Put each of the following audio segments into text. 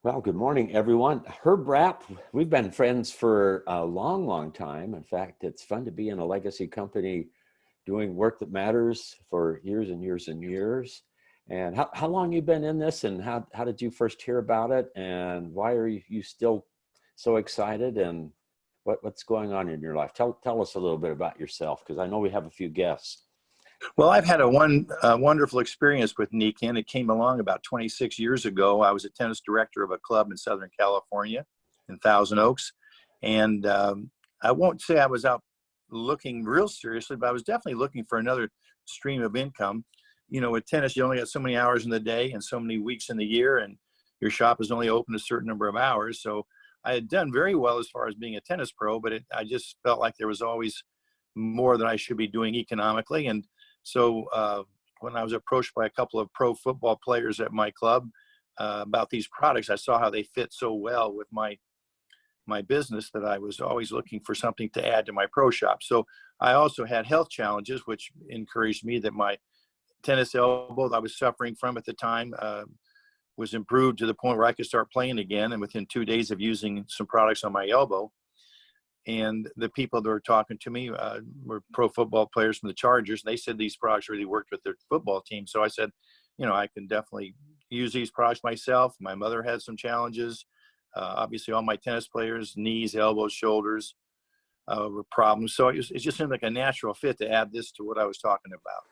Well, good morning, everyone. Herb Rapp, we've been friends for a long, long time. In fact, it's fun to be in a legacy company doing work that matters for years and years and years. And how long you been in this, and how did you first hear about it, and why are you still so excited, and what's going on in your life? Tell us a little bit about yourself, because I know we have a few guests. Well, I've had a wonderful experience with Nikken. It came along about 26 years ago. I was a tennis director of a club in Southern California, in Thousand Oaks, and I won't say I was out looking real seriously, but I was definitely looking for another stream of income. You know, with tennis, you only got so many hours in the day and so many weeks in the year, and your shop is only open a certain number of hours. So I had done very well as far as being a tennis pro, but I just felt like there was always more that I should be doing economically. And so when I was approached by a couple of pro football players at my club about these products, I saw how they fit so well with my business that I was always looking for something to add to my pro shop. So I also had health challenges, which encouraged me that my tennis elbow that I was suffering from at the time was improved to the point where I could start playing again. And within 2 days of using some products on my elbow, and the people that were talking to me were pro football players from the Chargers. And they said these products really worked with their football team. So I said, you know, I can definitely use these products myself. My mother had some challenges. Obviously, all my tennis players, knees, elbows, shoulders were problems. So it just seemed like a natural fit to add this to what I was talking about.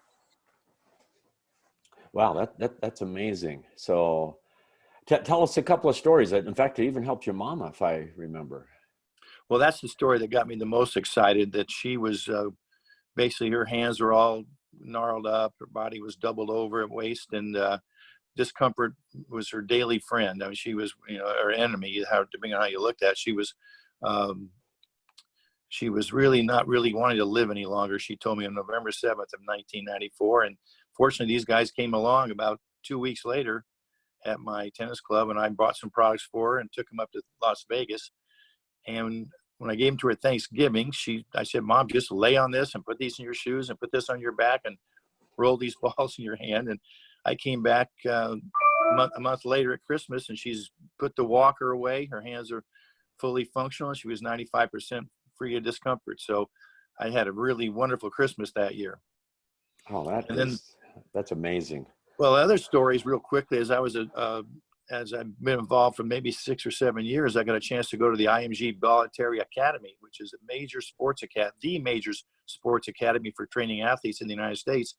Wow, that's amazing. So tell us a couple of stories. In fact, it even helped your mama, if I remember. Well, that's the story that got me the most excited, that she was basically, her hands were all gnarled up. Her body was doubled over at waist, and discomfort was her daily friend. I mean, she was, you know, her enemy, depending on how you looked at it. She was really not really wanting to live any longer. She told me on November 7th of 1994. And fortunately, these guys came along about 2 weeks later at my tennis club, and I bought some products for her and took them up to Las Vegas. And when I gave them to her at Thanksgiving, I said, Mom, just lay on this and put these in your shoes and put this on your back and roll these balls in your hand. And I came back a month later at Christmas, and she's put the walker away. Her hands are fully functional. She was 95% free of discomfort. So I had a really wonderful Christmas that year. Oh, that's amazing. Well, other stories real quickly, as I've been involved for maybe 6 or 7 years, I got a chance to go to the IMG Bollettieri Academy, which is the major sports academy for training athletes in the United States.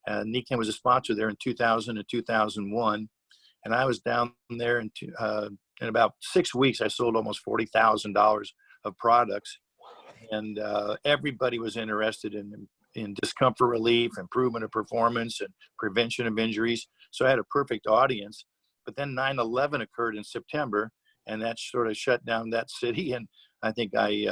Nikken was a sponsor there in 2000 and 2001. And I was down there in about 6 weeks. I sold almost $40,000 of products. And everybody was interested in discomfort relief, improvement of performance, and prevention of injuries. So I had a perfect audience. But then 9/11 occurred in September, and that sort of shut down that city. And I think I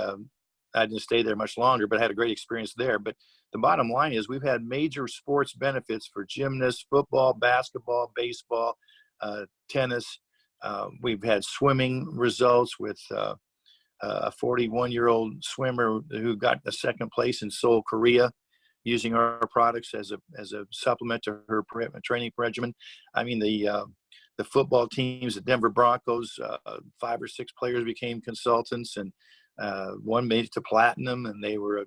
didn't stay there much longer, but I had a great experience there. But the bottom line is we've had major sports benefits for gymnasts, football, basketball, baseball, tennis. We've had swimming results with a 41-year-old swimmer who got the second place in Seoul, Korea, using our products as a supplement to her training regimen. I mean, the football teams, the Denver Broncos, 5 or 6 players became consultants, and one made it to platinum, and they were a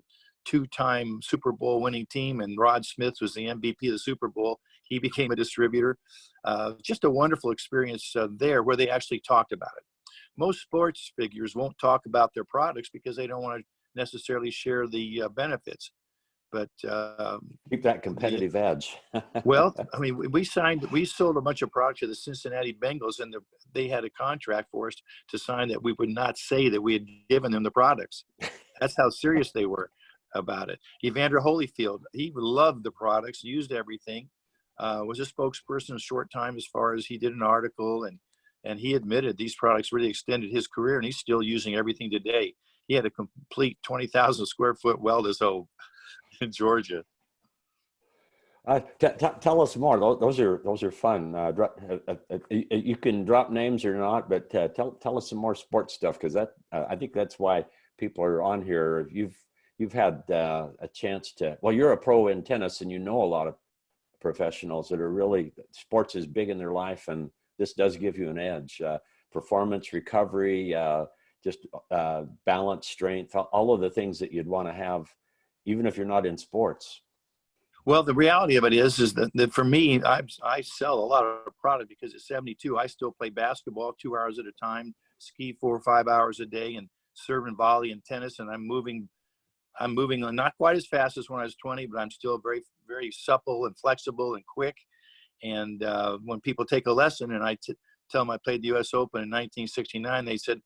2-time Super Bowl winning team. And Rod Smith was the MVP of the Super Bowl. He became a distributor. Just a wonderful experience there, where they actually talked about it. Most sports figures won't talk about their products because they don't want to necessarily share the benefits. But keep that competitive edge. Well, I mean, we sold a bunch of products to the Cincinnati Bengals, and they had a contract for us to sign that we would not say that we had given them the products. That's how serious they were about it. Evander Holyfield, he loved the products, used everything, was a spokesperson a short time as far as he did an article, and he admitted these products really extended his career, and he's still using everything today. He had a complete 20,000 square foot wellness home in Georgia. Tell us more. Those are fun. You can drop names or not, but tell us some more sports stuff, because I think that's why people are on here. You've had a chance to. Well, you're a pro in tennis, and you know a lot of professionals that are really, sports is big in their life, and this does give you an edge. performance, recovery, just balance, strength, all of the things that you'd want to have, even if you're not in sports. Well, the reality of it is that for me, I sell a lot of product because at 72, I still play basketball 2 hours at a time, ski 4 or 5 hours a day, and serve and volley and tennis. And I'm moving on, not quite as fast as when I was 20, but I'm still very, very supple and flexible and quick. And when people take a lesson and I tell them I played the U.S. Open in 1969, they said,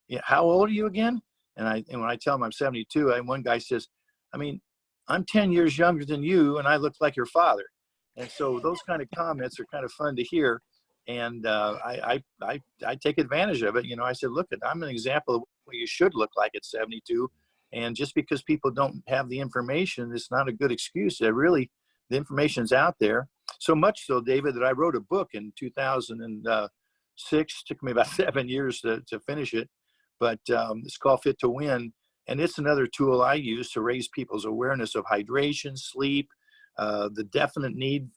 yeah, how old are you again? And when I tell them I'm 72, one guy says, I mean, I'm 10 years younger than you and I look like your father. And so those kind of comments are kind of fun to hear. And I take advantage of it. You know, I said, look, I'm an example of what you should look like at 72. And just because people don't have the information, it's not a good excuse. The information's out there. So much so, David, that I wrote a book in 2006. Took me about 7 years to finish it. But it's called Fit to Win. And it's another tool I use to raise people's awareness of hydration, sleep, the definite need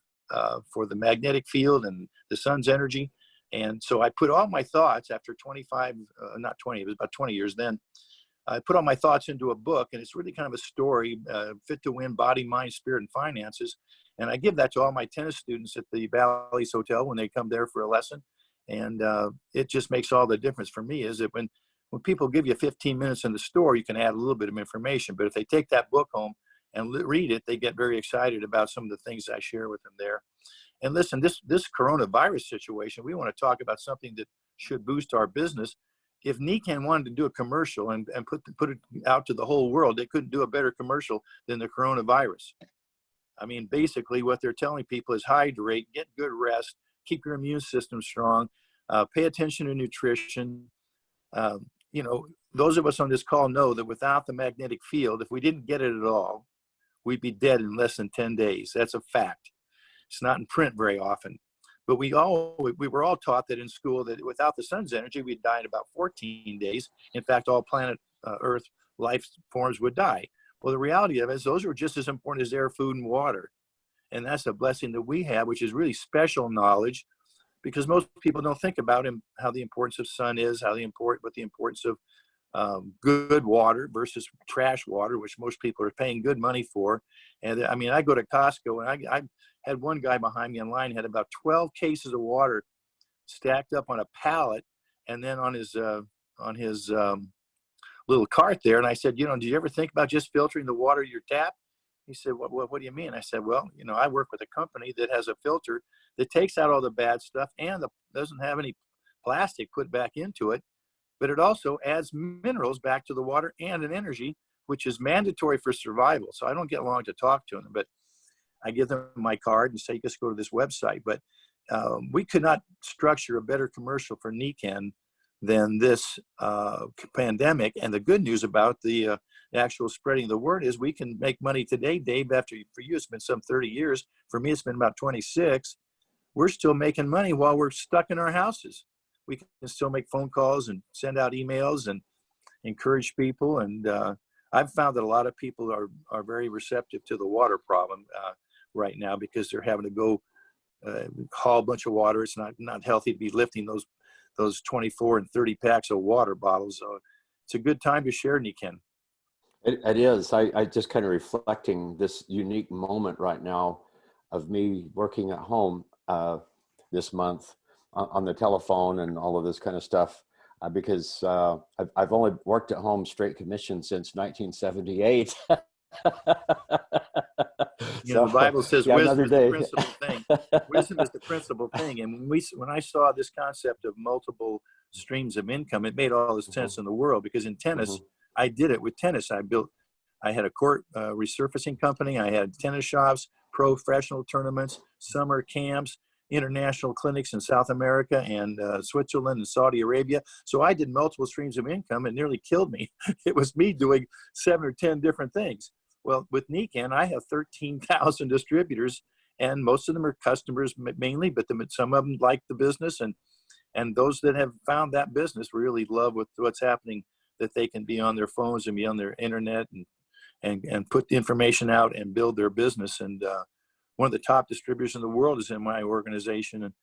for the magnetic field and the sun's energy. And so I put all my thoughts after not 20, it was about 20 years then. I put all my thoughts into a book, and it's really kind of a story, Fit to Win, Body, Mind, Spirit, and Finances. And I give that to all my tennis students at the Bally's Hotel when they come there for a lesson. And it just makes all the difference for me is that when people give you 15 minutes in the store, you can add a little bit of information. But if they take that book home and read it, they get very excited about some of the things I share with them there. And listen, this coronavirus situation, we want to talk about something that should boost our business. If Nikken wanted to do a commercial and put it out to the whole world, they couldn't do a better commercial than the coronavirus. I mean, basically what they're telling people is hydrate, get good rest, keep your immune system strong, pay attention to nutrition. You know, those of us on this call know that without the magnetic field, if we didn't get it at all, we'd be dead in less than 10 days. That's a fact. It's not in print very often. But we were all taught that in school that without the sun's energy, we'd die in about 14 days. In fact, all planet Earth life forms would die. Well, the reality of it is those are just as important as air, food, and water. And that's a blessing that we have, which is really special knowledge, because most people don't think about how the importance of sun is, what the importance of good water versus trash water, which most people are paying good money for. And I mean, I go to Costco and I had one guy behind me in line had about 12 cases of water stacked up on a pallet and then on his little cart there. And I said, you know, do you ever think about just filtering the water in your tap? He said, what do you mean? I said, well, you know, I work with a company that has a filter that takes out all the bad stuff and doesn't have any plastic put back into it, but it also adds minerals back to the water and an energy, which is mandatory for survival. So I don't get long to talk to them, but I give them my card and say, just go to this website. But we could not structure a better commercial for Nikken than this pandemic. And the good news about the actual spreading the word is we can make money today, Dave. For you, it's been some 30 years. For me, it's been about 26. We're still making money while we're stuck in our houses. We can still make phone calls and send out emails and encourage people. And I've found that a lot of people are very receptive to the water problem right now because they're having to go haul a bunch of water. It's not healthy to be lifting those 24 and 30 packs of water bottles. So it's a good time to share, Nikken. It is. I just kind of reflecting this unique moment right now of me working at home this month on the telephone and all of this kind of stuff because I've only worked at home straight commission since 1978. You know, the Bible says wisdom is the principal thing. Wisdom is the principal thing. And when I saw this concept of multiple streams of income, it made all the sense in the world because in tennis, I did it with tennis. I had a court resurfacing company. I had tennis shops, professional tournaments, summer camps, international clinics in South America and Switzerland and Saudi Arabia. So I did multiple streams of income. It nearly killed me. It was me doing 7 or 10 different things. Well, with Nikken, I have 13,000 distributors, and most of them are customers mainly, but some of them like the business, and those that have found that business really love what's happening, that they can be on their phones and be on their internet and put the information out and build their business. And one of the top distributors in the world is in my organization,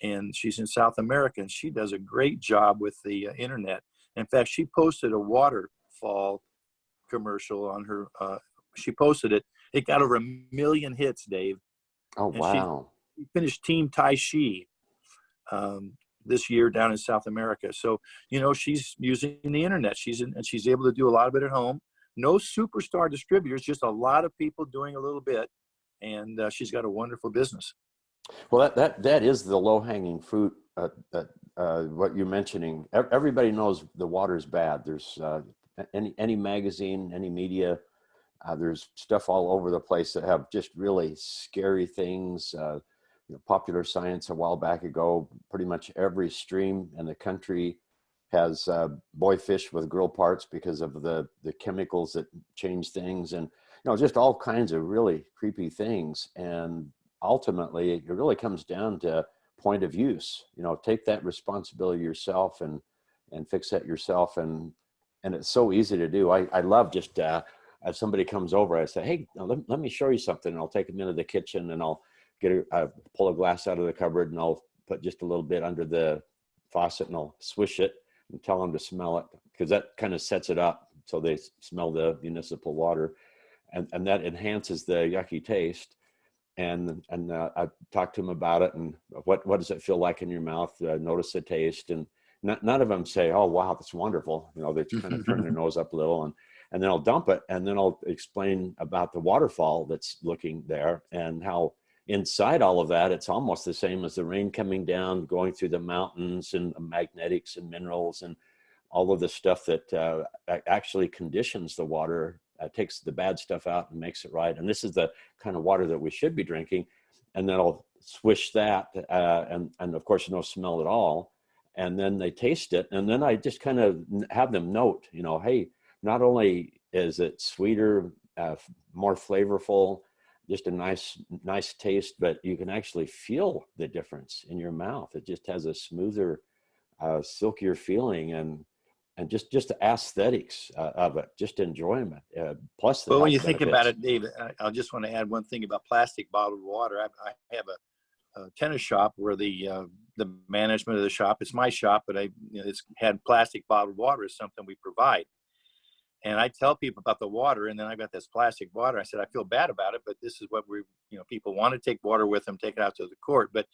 and she's in South America, and she does a great job with the internet. In fact, she posted a waterfall commercial on her. She posted it. It got over 1 million hits, Dave. Oh, And she wow. finished Team Tai Chi this year down in South America. So, she's using the internet. And she's able to do a lot of it at home. No superstar distributors, just a lot of people doing a little bit. And she's got a wonderful business. Well, that is the low-hanging fruit. What you're mentioning, everybody knows the water's bad. There's any magazine, any media, there's stuff all over the place that have just really scary things. Popular Science a while back ago, pretty much every stream in the country has boy fish with grill parts because of the chemicals that change things, and just all kinds of really creepy things. And ultimately, it really comes down to point of use. Take that responsibility yourself and fix that yourself. And it's so easy to do. I love just if somebody comes over, I say, hey, let me show you something. And I'll take them into the kitchen, and I'll pull a glass out of the cupboard, and I'll put just a little bit under the faucet, and I'll swish it and tell them to smell it, because that kind of sets it up so they smell the municipal water, and that enhances the yucky taste. And I talked to them about it, and what does it feel like in your mouth? Notice the taste, and none of them say, "Oh, wow, that's wonderful." They kind of turn their nose up a little, and then I'll dump it, and then I'll explain about the waterfall that's looking there, and how inside all of that, it's almost the same as the rain coming down, going through the mountains, and the magnetics and minerals and all of the stuff that actually conditions the water, takes the bad stuff out and makes it right. And this is the kind of water that we should be drinking. And then I'll swish that, and of course, no smell at all. And then they taste it. And then I just kind of have them note, hey, not only is it sweeter, more flavorful, just a nice taste, but you can actually feel the difference in your mouth. It just has a smoother, silkier feeling, and just the aesthetics of it, just enjoyment, plus the Well, when health you think benefits. about it, Dave, I just want to add one thing about plastic bottled water. I have a tennis shop where the management of the shop, it's my shop, but it's had plastic bottled water as something we provide. And I tell people about the water, and then I've got this plastic water. I said, I feel bad about it, but this is what people want to take water with them, take it out to the court. But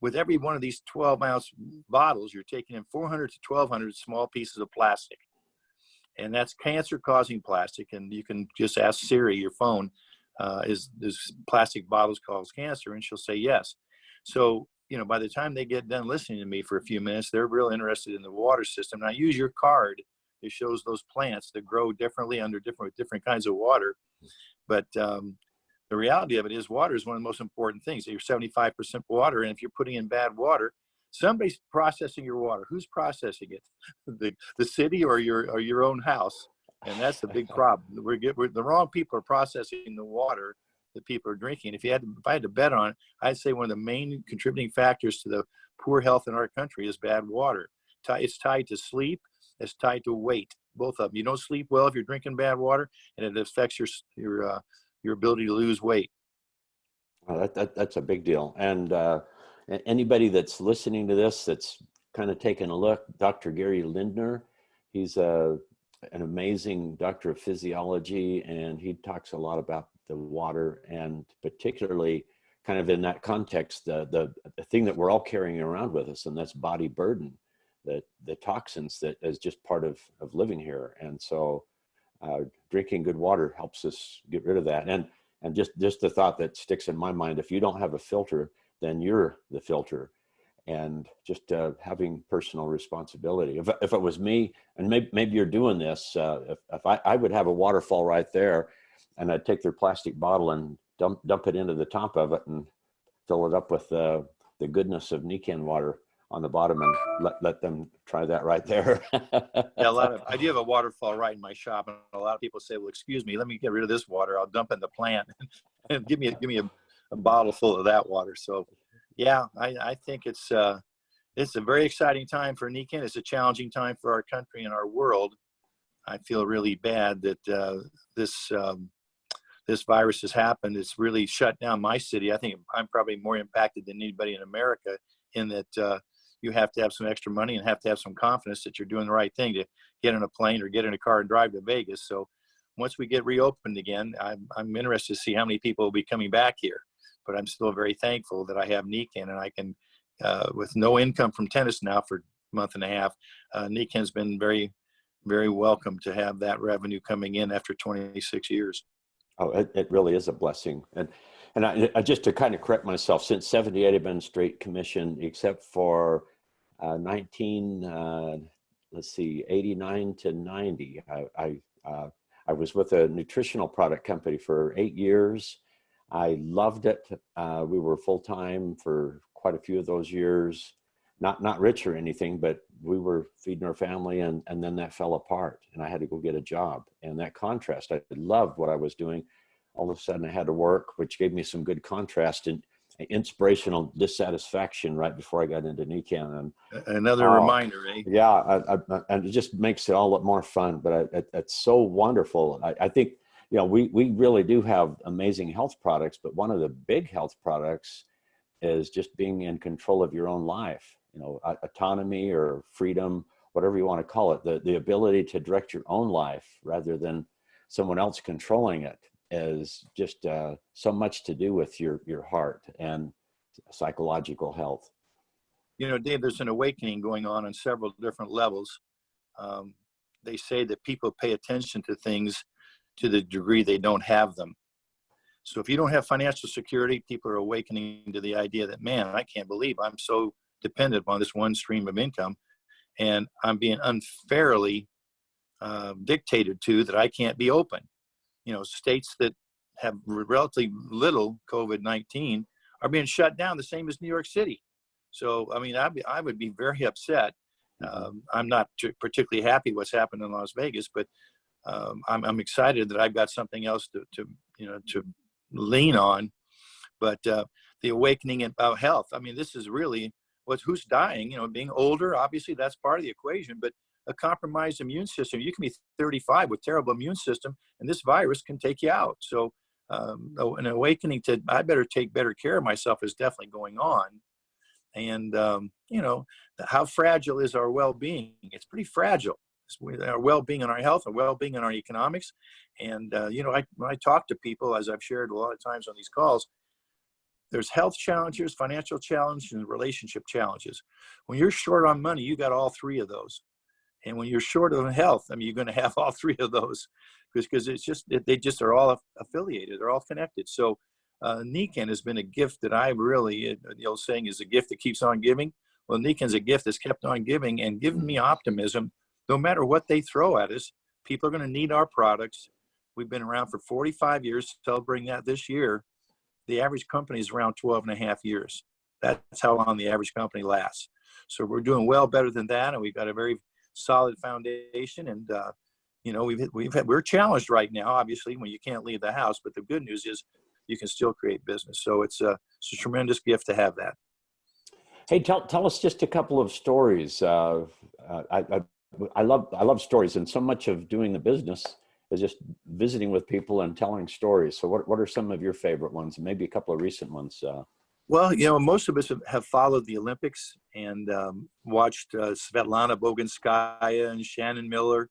with every one of these 12-ounce bottles, you're taking in 400 to 1,200 small pieces of plastic. And that's cancer-causing plastic. And you can just ask Siri, your phone, is plastic bottles cause cancer? And she'll say yes. So, by the time they get done listening to me for a few minutes, they're real interested in the water system. And I use your card. It shows those plants that grow differently under different kinds of water. But the reality of it is water is one of the most important things. You're 75% water, and if you're putting in bad water, somebody's processing your water. Who's processing it? The city or your own house? And that's the big problem. The wrong people are processing the water that people are drinking. If I had to bet on it, I'd say one of the main contributing factors to the poor health in our country is bad water. It's tied to sleep. It's tied to weight. Both of them. You don't sleep well if you're drinking bad water, and it affects your ability to lose weight. Well, that's a big deal. And anybody that's listening to this, that's kind of taking a look, Dr. Gary Lindner, he's an amazing doctor of physiology, and he talks a lot about the water, and particularly kind of in that context, the thing that we're all carrying around with us, and that's body burden, the toxins that is just part of living here. And so drinking good water helps us get rid of that. And just the thought that sticks in my mind, if you don't have a filter, then you're the filter. And just having personal responsibility. If it was me, and maybe you're doing this, if I would have a waterfall right there, and I'd take their plastic bottle and dump it into the top of it and fill it up with the goodness of Nican water on the bottom, and let them try that right there. Yeah, I do have a waterfall right in my shop, and a lot of people say, "Well, excuse me, let me get rid of this water. I'll dump in the plant, and give me a bottle full of that water." So, yeah, I think it's a very exciting time for Nican. It's a challenging time for our country and our world. I feel really bad that this virus has happened. It's really shut down my city. I think I'm probably more impacted than anybody in America in that you have to have some extra money and have to have some confidence that you're doing the right thing to get in a plane or get in a car and drive to Vegas. So once we get reopened again, I'm interested to see how many people will be coming back here. But I'm still very thankful that I have Nikken, and I can, with no income from tennis now for a month and a half, Nikken's been very, very welcome to have that revenue coming in after 26 years. Oh, it really is a blessing. And I just to kind of correct myself, since 78, I've been straight commission, except for 89 to 90. I was with a nutritional product company for 8 years. I loved it. We were full-time for quite a few of those years. Not rich or anything, but we were feeding our family, and then that fell apart and I had to go get a job. And that contrast, I loved what I was doing. All of a sudden I had to work, which gave me some good contrast and inspirational dissatisfaction right before I got into Nikken. And another reminder, eh? Yeah, and it just makes it all look more fun, but it's so wonderful. I think, we really do have amazing health products, but one of the big health products is just being in control of your own life, autonomy or freedom, whatever you want to call it, the ability to direct your own life rather than someone else controlling it is just so much to do with your heart and psychological health. Dave, there's an awakening going on several different levels. They say that people pay attention to things to the degree they don't have them. So if you don't have financial security, people are awakening to the idea that, man, I can't believe I'm so dependent on this one stream of income, and I'm being unfairly dictated to that I can't be open. States that have relatively little COVID-19 are being shut down, the same as New York City. So, I mean, I would be very upset. I'm not particularly happy what's happened in Las Vegas, but I'm excited that I've got something else to lean on. But the awakening about health, I mean, this is really who's dying, being older, obviously that's part of the equation, but a compromised immune system. You can be 35 with terrible immune system, and this virus can take you out. So an awakening to, I better take better care of myself is definitely going on. And, how fragile is our well-being? It's pretty fragile. Our well-being and our health, our well-being and our economics. And, when I talk to people, as I've shared a lot of times on these calls, there's health challenges, financial challenges, and relationship challenges. When you're short on money, you got all three of those. And when you're short on health, I mean, you're going to have all three of those because they just are all affiliated. They're all connected. So Nikken has been a gift that I really, the old saying is a gift that keeps on giving. Well, Nikken's a gift that's kept on giving and giving me optimism. No matter what they throw at us, people are going to need our products. We've been around for 45 years, celebrating that this year. The average company is around 12 and a half years. That's how long the average company lasts. So we're doing well better than that, and we've got a very solid foundation. And we're challenged right now, obviously, when you can't leave the house. But the good news is you can still create business. So it's a tremendous gift to have that. Hey, tell us just a couple of stories. I love stories, and so much of doing the business is just visiting with people and telling stories. So what are some of your favorite ones? Maybe a couple of recent ones. Well, most of us have followed the Olympics and watched Svetlana Boginskaya and Shannon Miller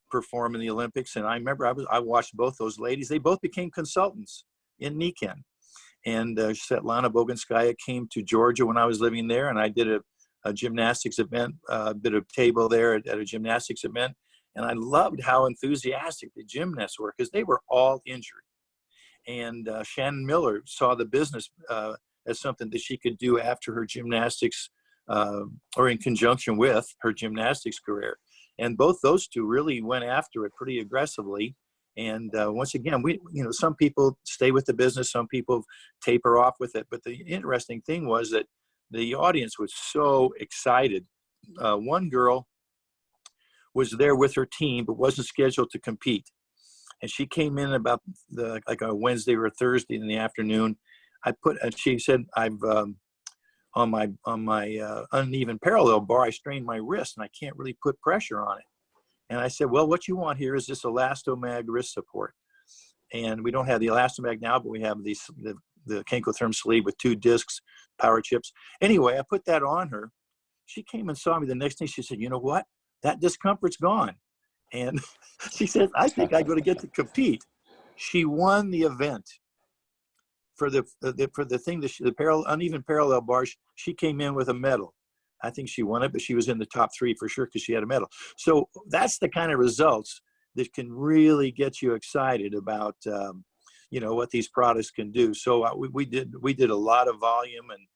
perform in the Olympics. And I remember I watched both those ladies. They both became consultants in Nikken. And Svetlana Boginskaya came to Georgia when I was living there, and I did a gymnastics event, a bit of table there at a gymnastics event. And I loved how enthusiastic the gymnasts were because they were all injured. And Shannon Miller saw the business as something that she could do after her gymnastics or in conjunction with her gymnastics career. And both those two really went after it pretty aggressively. And once again, some people stay with the business, some people taper off with it. But the interesting thing was that the audience was so excited. One girl was there with her team, but wasn't scheduled to compete. And she came in about like a Wednesday or a Thursday in the afternoon. She said, I've on my uneven parallel bar, I strained my wrist and I can't really put pressure on it. And I said, well, what you want here is this Elastomag wrist support. And we don't have the Elastomag now, but we have the the Kenko sleeve with 2 discs, power chips. Anyway, I put that on her. She came and saw me the next day. She said, you know what? That discomfort's gone. And she said, I think I'm going to get to compete. She won the event for the thing, the uneven parallel bars. She came in with a medal. I think she won it, but she was in the top 3 for sure because she had a medal. So that's the kind of results that can really get you excited about, you know, what these products can do. So we did a lot of volume, and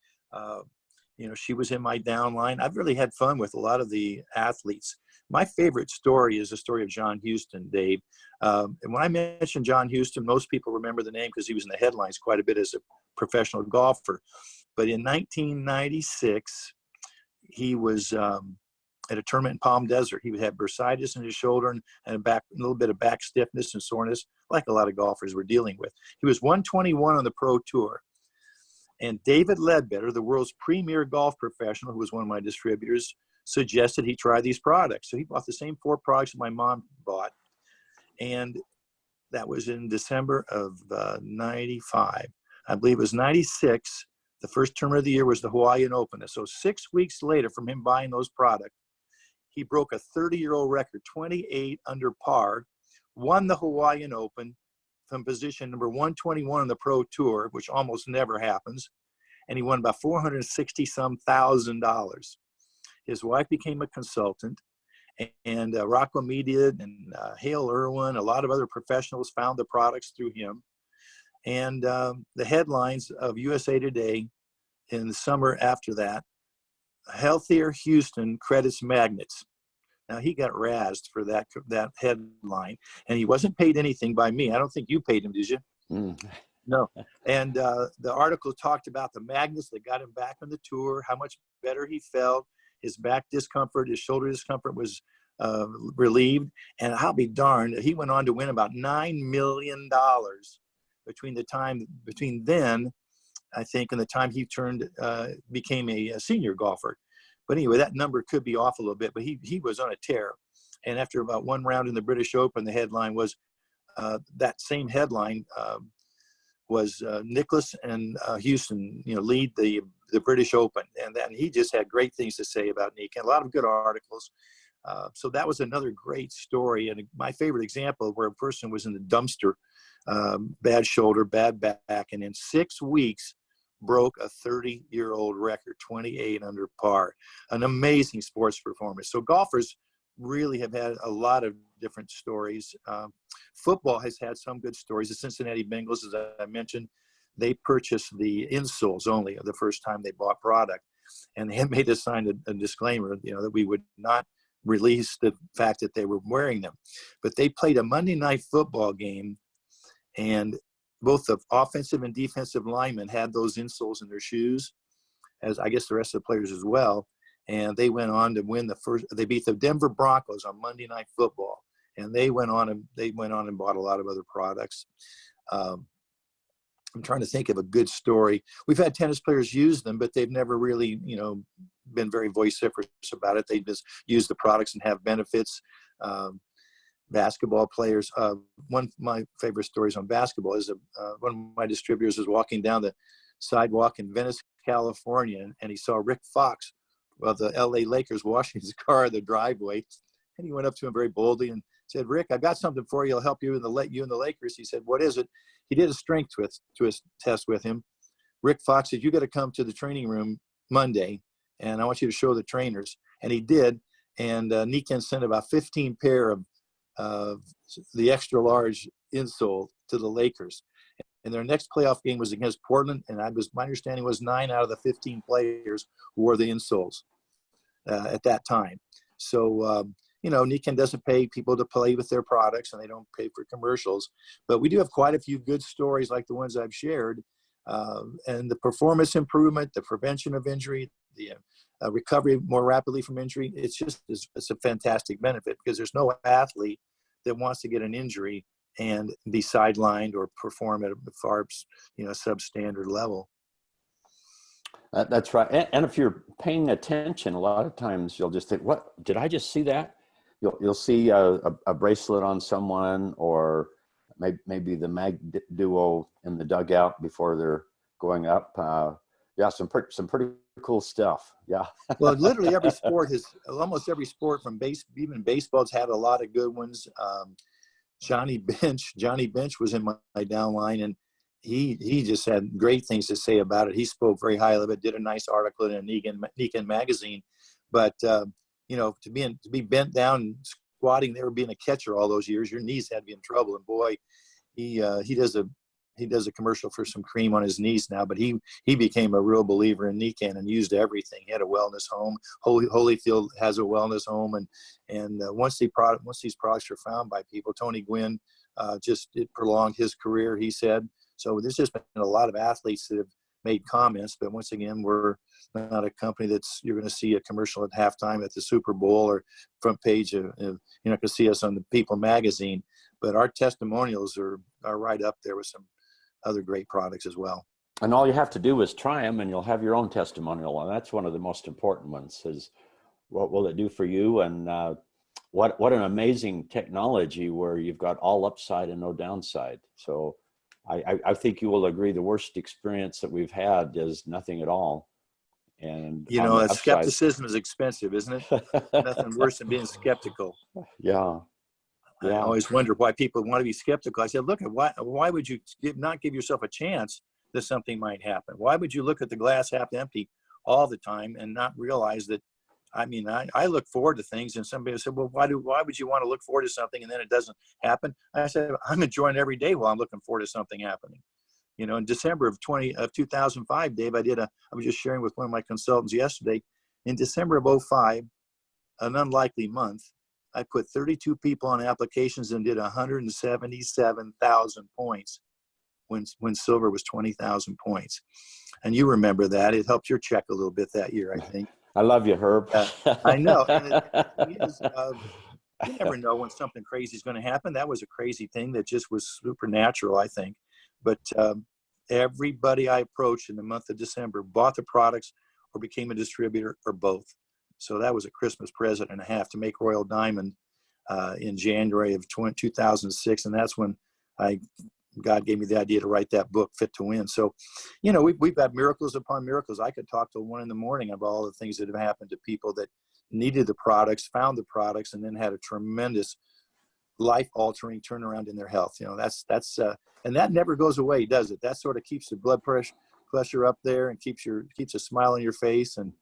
you know, she was in my downline. I've really had fun with a lot of the athletes. My favorite story is the story of John Houston, Dave. And when I mention John Houston, most people remember the name because he was in the headlines quite a bit as a professional golfer. But in 1996, he was at a tournament in Palm Desert. He had bursitis in his shoulder and a little bit of back stiffness and soreness, like a lot of golfers were dealing with. He was 121 on the pro tour. And David Ledbetter, the world's premier golf professional, who was one of my distributors, suggested he try these products. So he bought the same 4 products that my mom bought. And that was in December of 95. I believe it was 96. The first tournament of the year was the Hawaiian Open. So 6 weeks later from him buying those products, he broke a 30-year-old record, 28 under par, won the Hawaiian Open from position number 121 on the pro tour, which almost never happens. And he won about $460,000. His wife became a consultant, and Rocco Media and Hale Irwin, a lot of other professionals found the products through him. And the headlines of USA Today in the summer after that, Healthier Houston credits magnets. Now, he got razzed for that headline, and he wasn't paid anything by me. I don't think you paid him, did you? No. And the article talked about the magnets that got him back on the tour, how much better he felt, his back discomfort, his shoulder discomfort was relieved. And I'll be darned, he went on to win about $9 million between then, I think, and the time he became a senior golfer. But anyway, that number could be off a little bit, but he was on a tear. And after about 1 round in the British Open, the headline was, that same headline was Nicklaus and Houston, you know, lead the British Open. And then he just had great things to say about Nick, and a lot of good articles. So that was another great story. And my favorite example where a person was in the dumpster, bad shoulder, bad back, and in 6 weeks, broke a 30-year-old record, 28 under par. An amazing sports performance. So golfers really have had a lot of different stories. Football has had some good stories. The Cincinnati Bengals, as I mentioned, they purchased the insoles only the first time they bought product. And they had made us sign a disclaimer, you know, that we would not release the fact that they were wearing them. But they played a Monday night football game, and both the offensive and defensive linemen had those insoles in their shoes, as I guess the rest of the players as well. And they went on to win they beat the Denver Broncos on Monday Night Football. And they went on and bought a lot of other products. I'm trying to think of a good story. We've had tennis players use them, but they've never really, you know, been very vociferous about it. They just use the products and have benefits. Basketball players. One of my favorite stories on basketball is one of my distributors was walking down the sidewalk in Venice, California, and he saw Rick Fox of the LA Lakers washing his car in the driveway. And he went up to him very boldly and said, "Rick, I've got something for you. I'll help you and the Lakers." He said, "What is it?" He did a strength test with him. Rick Fox said, "You got to come to the training room Monday, and I want you to show the trainers." And he did. And Nikken sent about 15 pair of the extra large insole to the Lakers. And their next playoff game was against Portland, and my understanding was 9 out of the 15 players wore the insoles at that time. So, you know, Nikken doesn't pay people to play with their products, and they don't pay for commercials. But we do have quite a few good stories like the ones I've shared. And the performance improvement, the prevention of injury, the recovery more rapidly from injury, it's a fantastic benefit, because there's no athlete that wants to get an injury and be sidelined or perform at a far, you know, substandard level. That's right. And if you're paying attention, a lot of times you'll just think, "What did I just see that?" You'll see a bracelet on someone, or maybe the Mag Duo in the dugout before they're going up. Yeah, some pretty cool stuff. Yeah. Well, literally every sport almost every sport from even baseball's had a lot of good ones. Johnny Bench was in my downline, and he just had great things to say about it. He spoke very highly of it, did a nice article in a Negan magazine. But you know, to be bent down squatting there, being a catcher all those years, your knees had to be in trouble. And boy, he does a commercial for some cream on his knees now, but he became a real believer in Nikan and used everything. He had a wellness home. Holyfield has a wellness home, and once these products are found by people, Tony Gwynn it prolonged his career, he said. So there's just been a lot of athletes that have made comments, but once again, we're not a company you're going to see a commercial at halftime at the Super Bowl or front page of you're not going to see us on the People magazine, but our testimonials are right up there with some other great products as well. And all you have to do is try them, and you'll have your own testimonial. And that's one of the most important ones, is what will it do for you? And what an amazing technology where you've got all upside and no downside. So I think you will agree the worst experience that we've had is nothing at all. And you know, skepticism is expensive, isn't it? Nothing worse than being skeptical. Yeah. I always wonder why people want to be skeptical. I said, look, why would you not give yourself a chance that something might happen? Why would you look at the glass half empty all the time and not realize that? I mean, I look forward to things, and somebody said, well, why would you want to look forward to something and then it doesn't happen? I said, I'm enjoying every day while I'm looking forward to something happening. You know, in December of 2005, Dave, I was just sharing with one of my consultants yesterday. In December of 2005, an unlikely month, I put 32 people on applications and did 177,000 points when silver was 20,000 points. And you remember that. It helped your check a little bit that year, I think. I love you, Herb. I know. And you never know when something crazy is going to happen. That was a crazy thing that just was supernatural, I think. But everybody I approached in the month of December bought the products or became a distributor or both. So that was a Christmas present and a half to make Royal Diamond in January of 2006. And that's when God gave me the idea to write that book, Fit to Win. So, you know, we've had miracles upon miracles. I could talk till 1 a.m. about all the things that have happened to people that needed the products, found the products, and then had a tremendous life-altering turnaround in their health. You know, that's and that never goes away, does it? That sort of keeps the blood pressure up there and keeps a smile on your face. And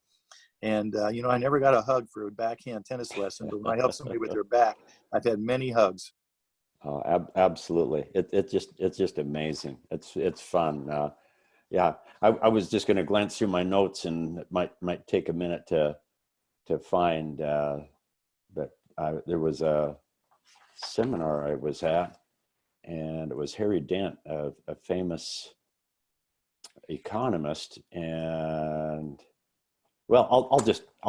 you know, I never got a hug for a backhand tennis lesson, but when I help somebody with their back, I've had many hugs. Oh, absolutely. It's just amazing. It's fun. Yeah, I was just going to glance through my notes, and it might take a minute to find that there was a seminar I was at, and it was Harry Dent, a famous economist, and well, I'll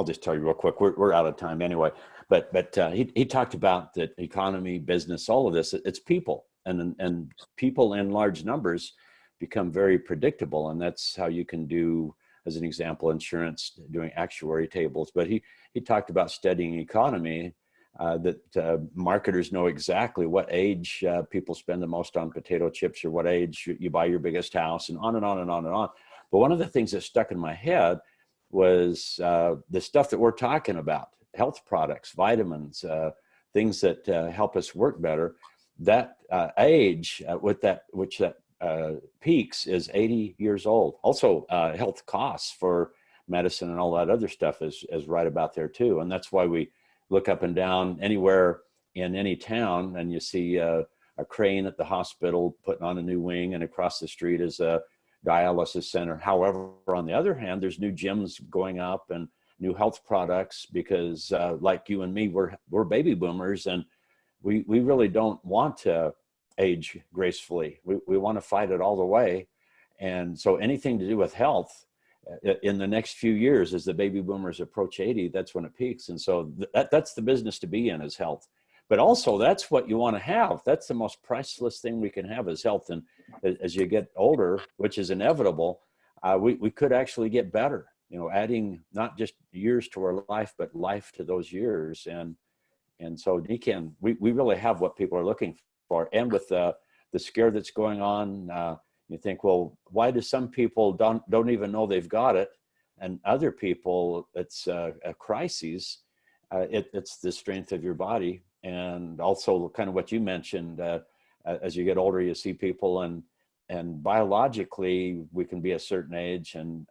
just tell you real quick. We're out of time anyway. But he talked about that economy, business, all of this. It's people, and people in large numbers become very predictable, and that's how you can do, as an example, insurance, doing actuary tables. But he talked about studying economy, that marketers know exactly what age people spend the most on potato chips, or what age you buy your biggest house, and on and on and on and on. But one of the things that stuck in my head was the stuff that we're talking about: health products, vitamins, things that help us work better. That age which peaks is 80 years old. Also, health costs for medicine and all that other stuff is right about there too. And that's why we look up and down anywhere in any town, and you see a crane at the hospital putting on a new wing, and across the street is a dialysis center. However, on the other hand, there's new gyms going up and new health products, because like you and me, we're baby boomers, and we really don't want to age gracefully. We want to fight it all the way. And so anything to do with health in the next few years, as the baby boomers approach 80, that's when it peaks. And so that's the business to be in, is health. But also, that's what you want to have. That's the most priceless thing we can have, is health. And as you get older, which is inevitable, we could actually get better, you know, adding not just years to our life, but life to those years. And so we really have what people are looking for. And with the scare that's going on, You think, well, why do some people don't even know they've got it, and other people it's a crisis? It's the strength of your body, and also kind of what you mentioned. As you get older, you see people, and biologically we can be a certain age, and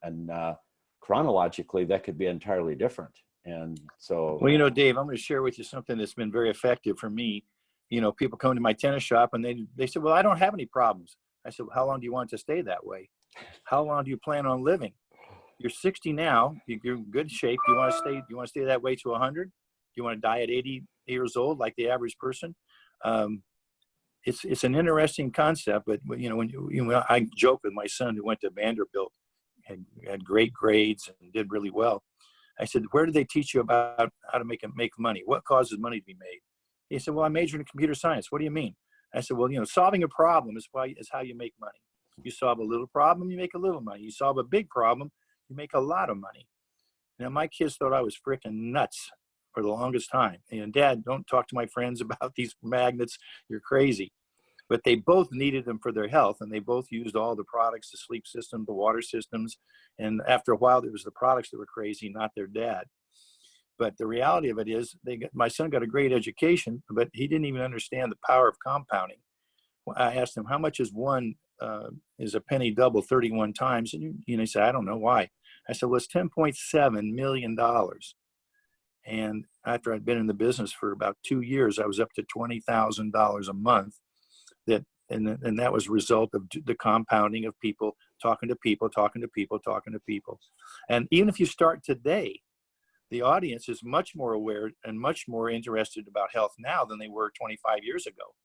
chronologically that could be entirely different. And so, well, you know, Dave, I'm going to share with you something that's been very effective for me. You know, people come to my tennis shop and they said, well, I don't have any problems. I said, well, how long do you want it to stay that way? How long do you plan on living? You're 60 now. You're in good shape. You want to stay? You want to stay that way to 100? You want to die at 80 years old like the average person? It's an interesting concept, but you know, when I joke with my son who went to Vanderbilt, had great grades and did really well. I said, where did they teach you about how to make money? What causes money to be made? He said, well, I majored in computer science. What do you mean? I said, well, you know, solving a problem is how you make money. You solve a little problem, you make a little money. You solve a big problem, you make a lot of money. Now, my kids thought I was freaking nuts for the longest time. And Dad, don't talk to my friends about these magnets. You're crazy. But they both needed them for their health, and they both used all the products, the sleep system, the water systems. And after a while, it was the products that were crazy, not their dad. But the reality of it is, my son got a great education, but he didn't even understand the power of compounding. I asked him, how much is is a penny double 31 times? And he said, I don't know why. I said, well, it's $10.7 million. And after I'd been in the business for about 2 years, I was up to $20,000 a month. And that was a result of the compounding of people talking to people. And even if you start today, the audience is much more aware and much more interested about health now than they were 25 years ago,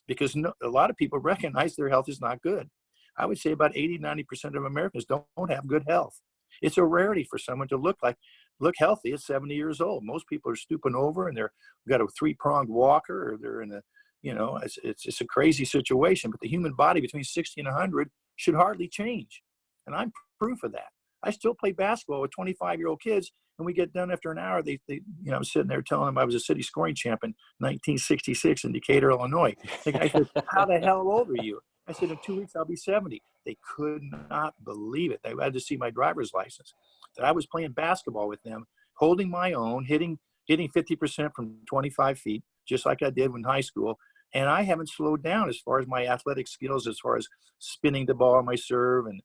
because a lot of people recognize their health is not good. I would say about 80-90% of Americans don't have good health. It's a rarity for someone to look healthy at 70 years old. Most people are stooping over and they've got a 3-pronged walker, or they're in a, you know, it's a crazy situation. But the human body between 60 and 100 should hardly change. And I'm proof of that. I still play basketball with 25-year-old kids, and we get done after an hour. They you know, I'm sitting there telling them I was a city scoring champ in 1966 in Decatur, Illinois. The guy said, how the hell old are you? I said, in 2 weeks, I'll be 70. They could not believe it. They had to see my driver's license. That I was playing basketball with them, holding my own, hitting 50% from 25 feet, just like I did in high school. And I haven't slowed down as far as my athletic skills, as far as spinning the ball on my serve and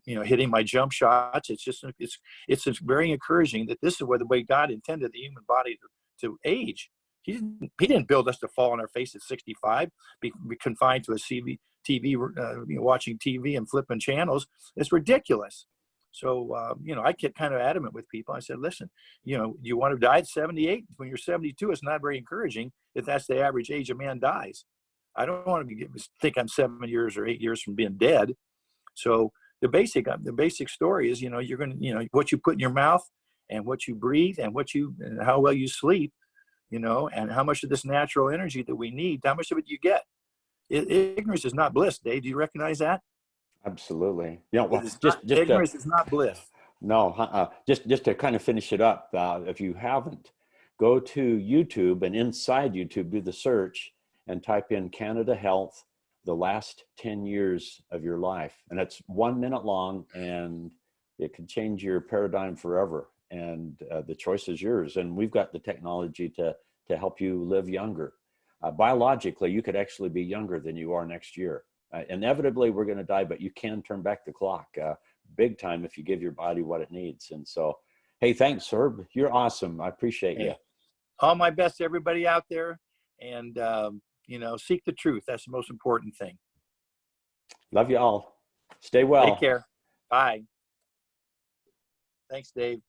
you know, hitting my jump shots. It's very encouraging that this is the way God intended the human body to age. He didn't build us to fall on our face at 65, be confined to a TV, you know, watching TV and flipping channels. It's ridiculous. So, you know, I get kind of adamant with people. I said, listen, you know, you want to die at 78? When you're 72, it's not very encouraging if that's the average age a man dies. I don't want to think I'm 7 years or 8 years from being dead. So the basic story is, you know, you're going to, you know, what you put in your mouth and what you breathe and and how well you sleep, you know, and how much of this natural energy that we need, how much of it you get. Ignorance is not bliss, Dave. Do you recognize that? absolutely. You know, well, Ignorance is not bliss. No, just to kind of finish it up, if you haven't, go to YouTube, and inside YouTube, do the search and type in Canada Health, the last 10 years of your life. And it's 1 minute long, and it can change your paradigm forever. And the choice is yours. And we've got the technology to help you live younger. Biologically, you could actually be younger than you are next year. Inevitably, we're going to die, but you can turn back the clock big time if you give your body what it needs. And so, hey, thanks, Herb. You're awesome. I appreciate you. All my best to everybody out there. And, you know, seek the truth. That's the most important thing. Love you all. Stay well. Take care. Bye. Thanks, Dave.